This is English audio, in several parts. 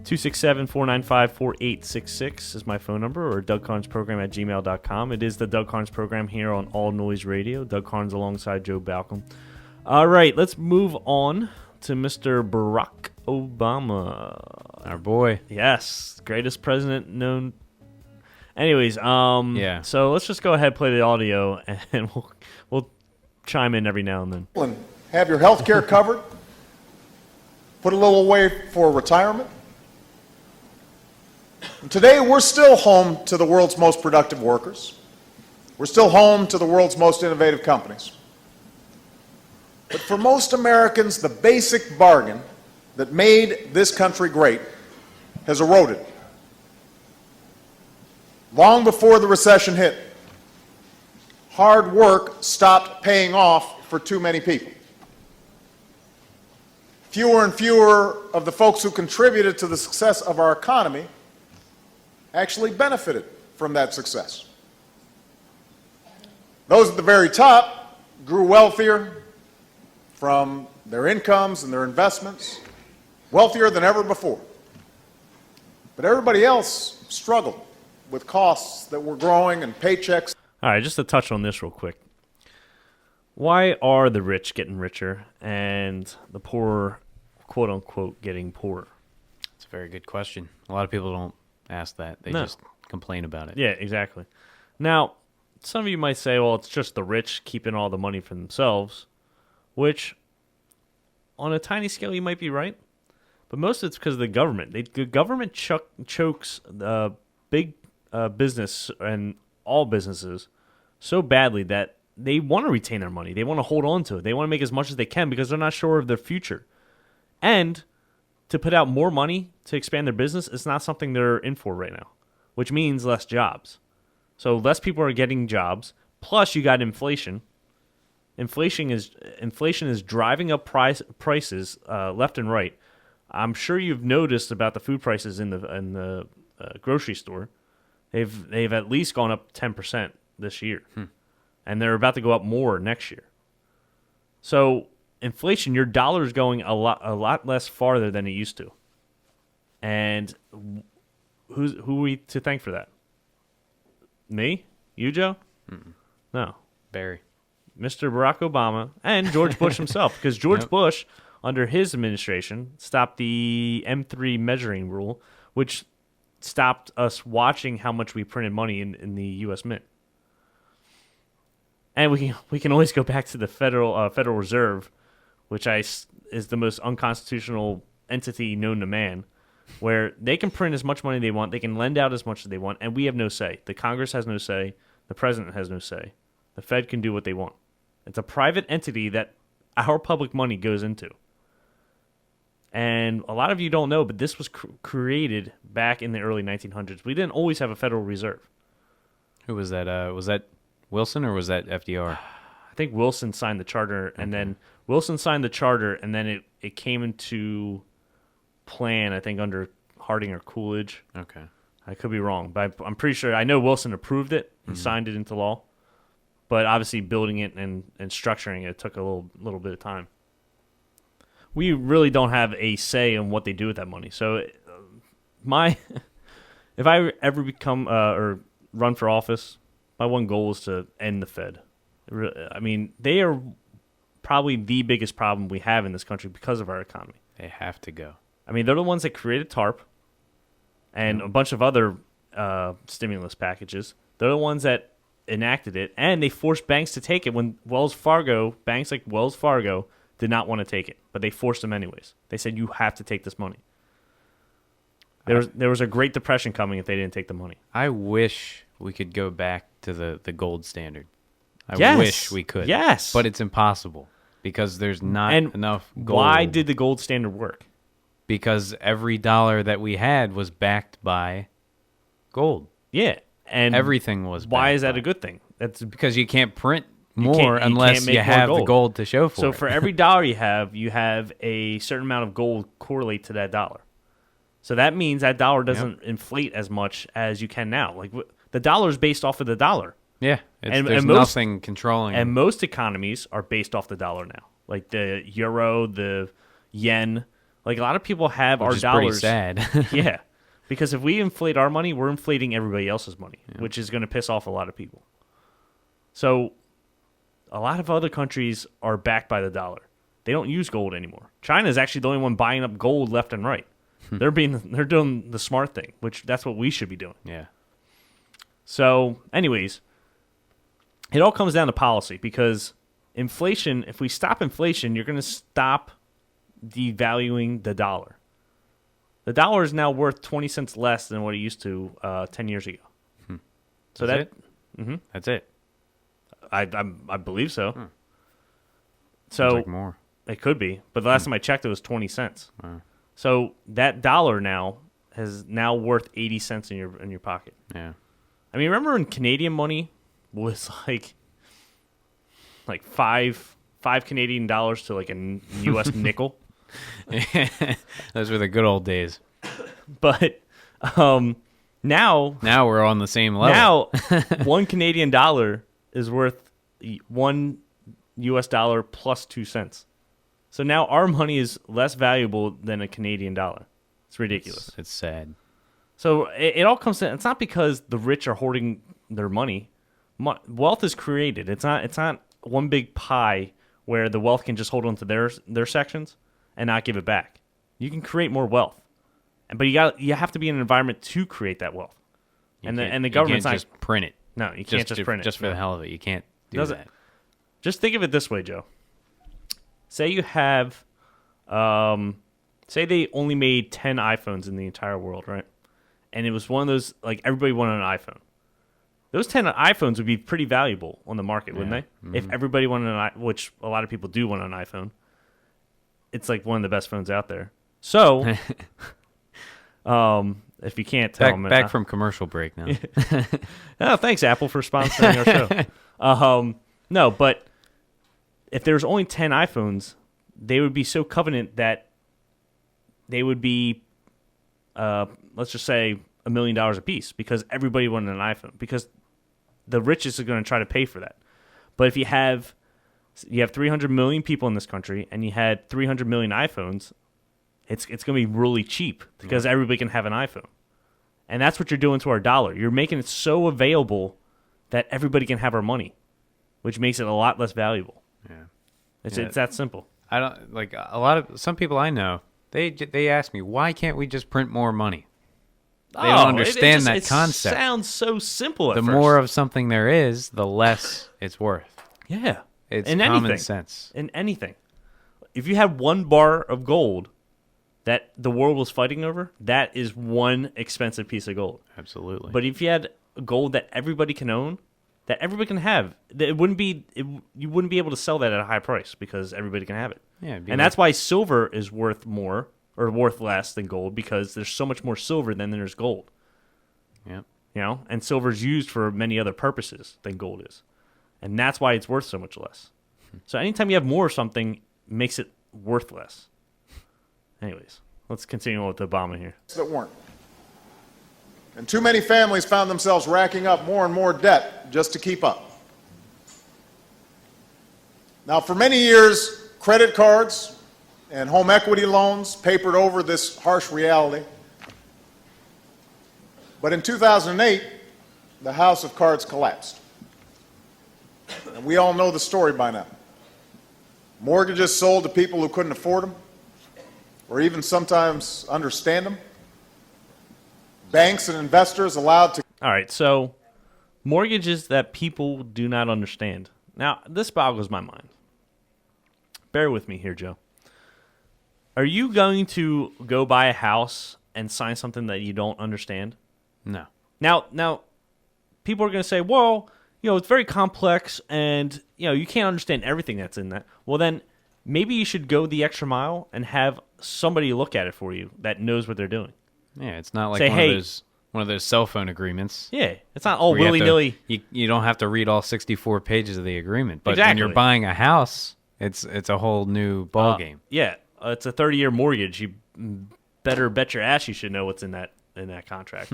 267-495-4866 is my phone number, or DougCarnsProgram@gmail.com. It is the Doug Carns Program here on All Noise Radio. Doug Carns alongside Joe Balcom. All right, let's move on to Mr. Barack Obama. Our boy. Yes, greatest president known. Anyways, yeah. So let's just go ahead and play the audio, and we'll chime in every now and then. And have your health care covered. Put a little away for retirement. And today, we're still home to the world's most productive workers. We're still home to the world's most innovative companies. But for most Americans, the basic bargain that made this country great has eroded. Long before the recession hit, hard work stopped paying off for too many people. Fewer and fewer of the folks who contributed to the success of our economy actually benefited from that success. Those at the very top grew wealthier from their incomes and their investments, wealthier than ever before. But everybody else struggled with costs that were growing and paychecks. All right, just to touch on this real quick. Why are the rich getting richer and the poor, quote unquote, getting poorer? It's a very good question. A lot of people don't ask that. They just complain about it. Yeah, exactly. Now, some of you might say, well, it's just the rich keeping all the money for themselves, which on a tiny scale you might be right. But most of it's because of the government. The government chokes big business and all businesses so badly that they want to retain their money. They want to hold on to it. They want to make as much as they can because they're not sure of their future. And to put out more money to expand their business is not something they're in for right now, which means less jobs. So less people are getting jobs. Plus, you got inflation. Inflation is driving up prices left and right. I'm sure you've noticed about the food prices in the grocery store. They've at least gone up 10% this year, and they're about to go up more next year. So inflation, your dollar is going a lot less farther than it used to. And who are we to thank for that? Me? You, Joe? No. Barry. Mr. Barack Obama and George Bush himself, because George Bush, under his administration, stopped the M3 measuring rule, which stopped us watching how much we printed money in the U.S. Mint. And we can always go back to the Federal Reserve, which is the most unconstitutional entity known to man, where they can print as much money they want, they can lend out as much as they want, and we have no say. The Congress has no say. The president has no say. The Fed can do what they want. It's a private entity that our public money goes into. And a lot of you don't know, but this was created back in the early 1900s. We didn't always have a Federal Reserve. Who was that? Was that Wilson or was that FDR? I think Wilson signed the charter, and then it came into plan, I think, under Harding or Coolidge. Okay. I could be wrong, but I'm pretty sure. I know Wilson approved it. He signed it into law. But obviously building it and structuring it took a little bit of time. We really don't have a say in what they do with that money. So if I ever become or run for office, my one goal is to end the Fed. I mean, they are probably the biggest problem we have in this country because of our economy. They have to go. I mean, they're the ones that created TARP and a bunch of other stimulus packages. They're the ones that enacted it, and they forced banks to take it when banks like Wells Fargo did not want to take it, but they forced them anyways. They said, you have to take this money. There was a Great Depression coming if they didn't take the money. I wish we could go back to the gold standard. Yes. I wish we could. Yes. But it's impossible because there's not enough gold. Why did the gold standard work? Because every dollar that we had was backed by gold. Yeah. And everything was backed. Why is that a good thing? That's because you can't print more unless you have the gold to show for it. So for every dollar you have a certain amount of gold correlate to that dollar. So that means that dollar doesn't inflate as much as you can now. Like the dollar is based off of the dollar. Yeah, there's nothing controlling. And most economies are based off the dollar now. Like the euro, the yen, Like a lot of people have Which our is dollars. pretty sad. Yeah, because if we inflate our money, we're inflating everybody else's money, which is going to piss off a lot of people. So, a lot of other countries are backed by the dollar. They don't use gold anymore. China is actually the only one buying up gold left and right. They're doing the smart thing, which that's what we should be doing. Yeah. So, anyways, it all comes down to policy because inflation. If we stop inflation, you're going to stop devaluing the dollar. The dollar is now worth 20 cents less than what it used to 10 years ago. So That's that's it. I believe so. Sounds So like more. it could be, but the last time I checked, it was 20 cents. So that dollar now is now worth 80 cents in your pocket. Yeah. I mean, remember when Canadian money was like five Canadian dollars to like a U.S. nickel? Those were the good old days. But now Now we're on the same level. Now, $1 is worth $1 US plus 2 cents. So now our money is less valuable than a Canadian dollar. It's ridiculous. It's sad. So it all comes to, it's not because the rich are hoarding their money. Wealth is created. It's not one big pie where the wealth can just hold on to their sections and not give it back. You can create more wealth. But you have to be in an environment to create that wealth. And the government's you not can't just print it. No, you can't just print it. Just for the hell of it. You can't do Doesn't- that. Just think of it this way, Joe. Say you have, say they only made 10 iPhones in the entire world, right? And it was one of those, like everybody wanted an iPhone. Those 10 iPhones would be pretty valuable on the market, wouldn't they? Mm-hmm. If everybody wanted which a lot of people do want an iPhone. It's like one of the best phones out there. So, if you can't tell Back from commercial break now. Oh, thanks, Apple, for sponsoring our show. No, but if there was only 10 iPhones, they would be so covenant that they would be, let's just say, $1 million a piece because everybody wanted an iPhone because the richest are going to try to pay for that. But if you have 300 million people in this country and you had 300 million iPhones, it's going to be really cheap because everybody can have an iPhone. And that's what you're doing to our dollar. You're making it so available that everybody can have our money, which makes it a lot less valuable. Yeah. It's that simple. I don't like some people I know. They ask me, why can't we just print more money? They don't understand that concept. It sounds so simple at The first. more of something there is, the less it's worth. Yeah. It's in common anything. sense. In anything. If you had one bar of gold that the world was fighting over, that is one expensive piece of gold. Absolutely. But if you had gold that everybody can own, that everybody can have, you wouldn't be able to sell that at a high price because everybody can have it. Yeah, and that's why silver is worth more or worth less than gold because there's so much more silver than there's gold. Yeah. You know, and silver is used for many other purposes than gold is. And that's why it's worth so much less. So anytime you have more of something, it makes it worth less. Anyways, let's continue on with Obama here. That weren't. And too many families found themselves racking up more and more debt just to keep up. Now, for many years, credit cards and home equity loans papered over this harsh reality. But in 2008, the house of cards collapsed. And we all know the story by now. Mortgages sold to people who couldn't afford them, or even sometimes understand them. Banks and investors allowed to... All right, so mortgages that people do not understand. Now, this boggles my mind. Bear with me here, Joe. Are you going to go buy a house and sign something that you don't understand? No. Now, people are going to say, well, it's very complex and, you can't understand everything that's in that. Well, then maybe you should go the extra mile and have somebody look at it for you that knows what they're doing. Yeah, it's not like Say, one of those cell phone agreements. Yeah, it's not all where you have to- willy-nilly. You don't have to read all 64 pages of the agreement. But when Exactly. you're buying a house, it's a whole new ball game. Yeah, it's a 30-year mortgage. You better bet your ass you should know what's in that contract.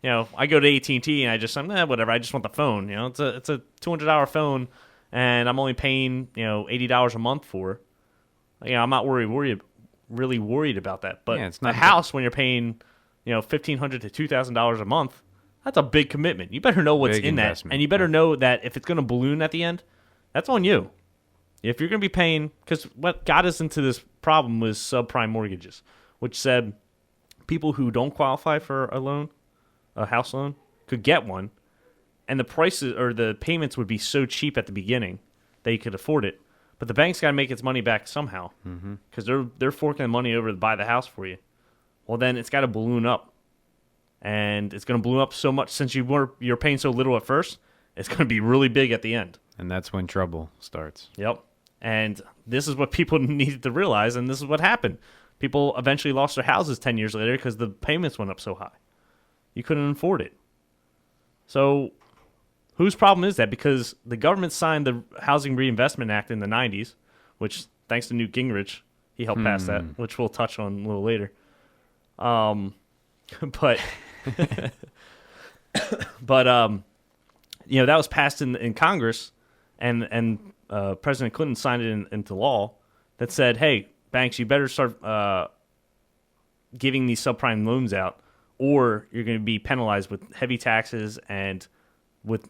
I go to AT&T and I just whatever. I just want the phone. It's a $200 phone, and I'm only paying $80 a month for. I'm not worried really worried about that. But Yeah, it's not a house, when you're paying, $1,500 to $2,000 a month, that's a big commitment. You better know what's Big in investment, that, and you better know that if it's going to balloon at the end, that's on you. If you're going to be paying, because what got us into this problem was subprime mortgages, which said people who don't qualify for a loan, a house loan, could get one, and the prices or the payments would be so cheap at the beginning that you could afford it. But the bank's got to make its money back somehow, because they're forking the money over to buy the house for you. Well, then it's got to balloon up, and it's going to balloon up so much since you're paying so little at first. It's going to be really big at the end. And that's when trouble starts. Yep. And this is what people needed to realize, and this is what happened. People eventually lost their houses 10 years later because the payments went up so high. You couldn't afford it. So whose problem is that? Because the government signed the Housing Reinvestment Act in the 90s, which, thanks to Newt Gingrich, he helped pass that, which we'll touch on a little later. But that was passed in Congress, and President Clinton signed it into law that said, hey, banks, you better start giving these subprime loans out, or you're going to be penalized with heavy taxes and with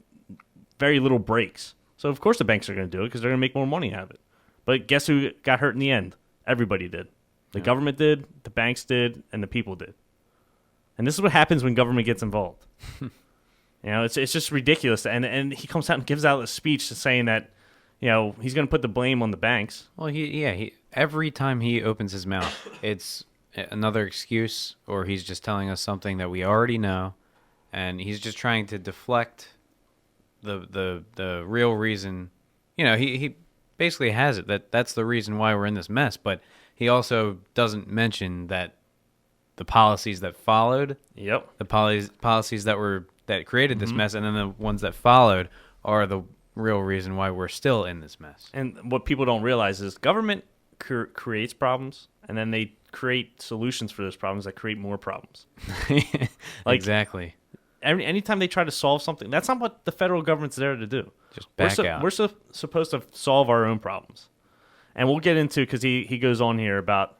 very little breaks. So, of course, the banks are going to do it because they're going to make more money out of it. But guess who got hurt in the end? Everybody did. The government did, the banks did, and the people did. And this is what happens when government gets involved. It's just ridiculous. And he comes out and gives out a speech saying that, he's going to put the blame on the banks. Well, he every time he opens his mouth, it's another excuse, or he's just telling us something that we already know, and he's just trying to deflect the real reason. He basically has it that's the reason why we're in this mess, but he also doesn't mention that the policies that followed, the policies that created this mess, and then the ones that followed are the real reason why we're still in this mess. And what people don't realize is government creates problems, and then they create solutions for those problems that create more problems. Exactly. Anytime they try to solve something, that's not what the federal government's there to do. Just back out. We're supposed to solve our own problems. And we'll get into, because he goes on here about,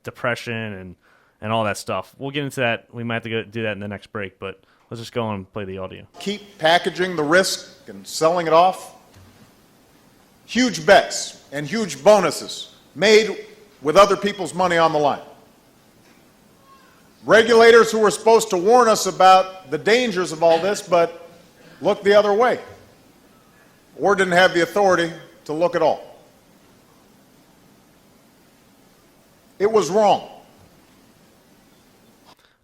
depression and all that stuff. We'll get into that. We might have to go do that in the next break, but let's just go on and play the audio. Keep packaging the risk and selling it off. Huge bets and huge bonuses made with other people's money on the line. Regulators who were supposed to warn us about the dangers of all this, but looked the other way, or didn't have the authority to look at all. It was wrong.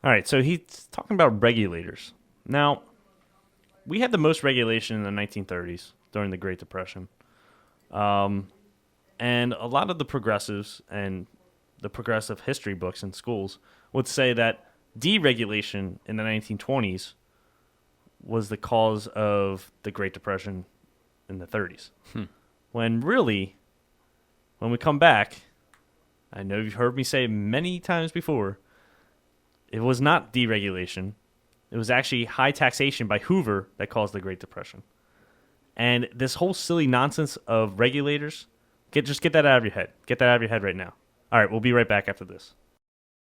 All right, so he's talking about regulators. Now, we had the most regulation in the 1930s during the Great Depression. And a lot of the progressives and the progressive history books in schools would say that deregulation in the 1920s was the cause of the Great Depression in the 30s. When really, when we come back, I know you've heard me say many times before, it was not deregulation. It was actually high taxation by Hoover that caused the Great Depression. And this whole silly nonsense of regulators, just get that out of your head. Get that out of your head right now. All right, we'll be right back after this.